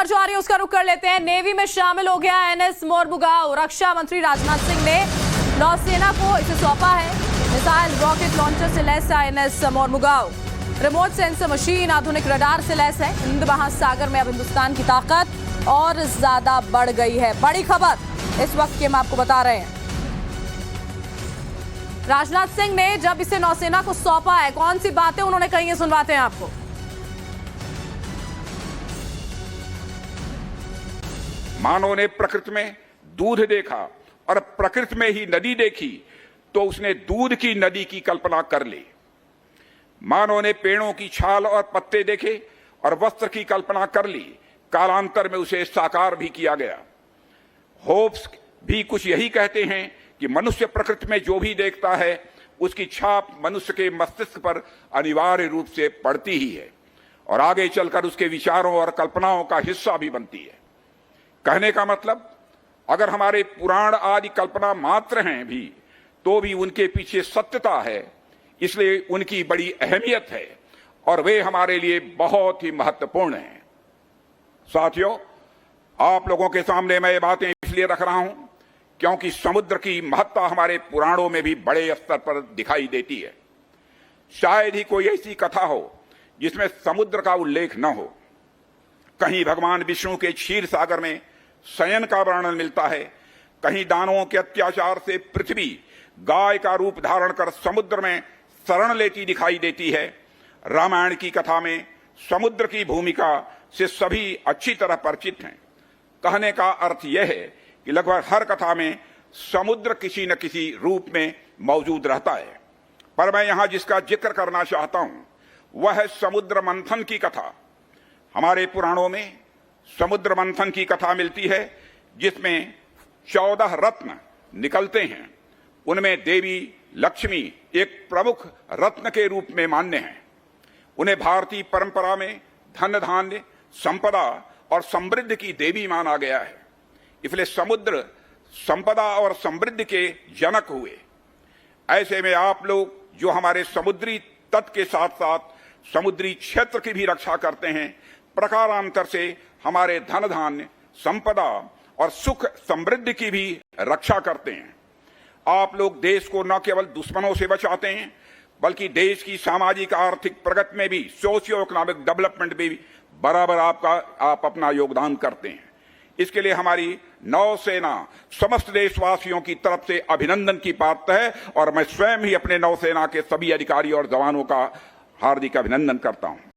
खबर जो आ रही है उसका रुख कर लेते हैं। नेवी में शामिल हो गया एनएस मोरमुगांव। रक्षा मंत्री राजनाथ सिंह ने नौसेना को इसे सौंपा है। मिसाइल रॉकेट लॉन्चर से लैस है NS Mormugao. Remote sensor machine, आधुनिक रडार से लैस है। हिंद महासागर में अब हिंदुस्तान की ताकत और ज्यादा बढ़ गई है। बड़ी खबर इस वक्त की हम आपको बता रहे हैं। राजनाथ सिंह ने जब इसे नौसेना को सौंपा है, कौन सी बातें उन्होंने कही है, सुनवाते हैं आपको। मानव ने प्रकृति में दूध देखा और प्रकृति में ही नदी देखी तो उसने दूध की नदी की कल्पना कर ली। मानव ने पेड़ों की छाल और पत्ते देखे और वस्त्र की कल्पना कर ली। कालांतर में उसे साकार भी किया गया। होब्स भी कुछ यही कहते हैं कि मनुष्य प्रकृति में जो भी देखता है उसकी छाप मनुष्य के मस्तिष्क पर अनिवार्य रूप से पड़ती ही है और आगे चलकर उसके विचारों और कल्पनाओं का हिस्सा भी बनती है। कहने का मतलब, अगर हमारे पुराण आदि कल्पना मात्र हैं भी तो भी उनके पीछे सत्यता है, इसलिए उनकी बड़ी अहमियत है और वे हमारे लिए बहुत ही महत्वपूर्ण हैं। साथियों, आप लोगों के सामने मैं ये बातें इसलिए रख रहा हूं क्योंकि समुद्र की महत्ता हमारे पुराणों में भी बड़े स्तर पर दिखाई देती है। शायद ही कोई ऐसी कथा हो जिसमें समुद्र का उल्लेख न हो। कहीं भगवान विष्णु के क्षीर सागर में शयन का वर्णन मिलता है, कहीं दानवों के अत्याचार से पृथ्वी गाय का रूप धारण कर समुद्र में शरण लेती दिखाई देती है। रामायण की कथा में समुद्र की भूमिका से सभी अच्छी तरह परिचित हैं। कहने का अर्थ यह है कि लगभग हर कथा में समुद्र किसी न किसी रूप में मौजूद रहता है, पर मैं यहां जिसका जिक्र करना चाहता हूं वह है समुद्र मंथन की कथा। हमारे पुराणों में समुद्र मंथन की कथा मिलती है जिसमें 14 रत्न निकलते हैं। उनमें देवी लक्ष्मी एक प्रमुख रत्न के रूप में मान्य हैं। उन्हें भारतीय परंपरा में धन धान्य, संपदा और समृद्धि की देवी माना गया है। इसलिए समुद्र संपदा और समृद्धि के जनक हुए। ऐसे में आप लोग जो हमारे समुद्री तट के साथ साथ समुद्री क्षेत्र की भी रक्षा करते हैं, प्रकारांतर से हमारे धन धान्य, संपदा और सुख समृद्धि की भी रक्षा करते हैं। आप लोग देश को न केवल दुश्मनों से बचाते हैं बल्कि देश की सामाजिक आर्थिक प्रगति में भी, सोशियो इकोनॉमिक डेवलपमेंट में भी बराबर आप अपना योगदान करते हैं। इसके लिए हमारी नौसेना समस्त देशवासियों की तरफ से अभिनंदन की पात्र है और मैं स्वयं ही अपने नौसेना के सभी अधिकारी और जवानों का हार्दिक अभिनंदन करता हूं।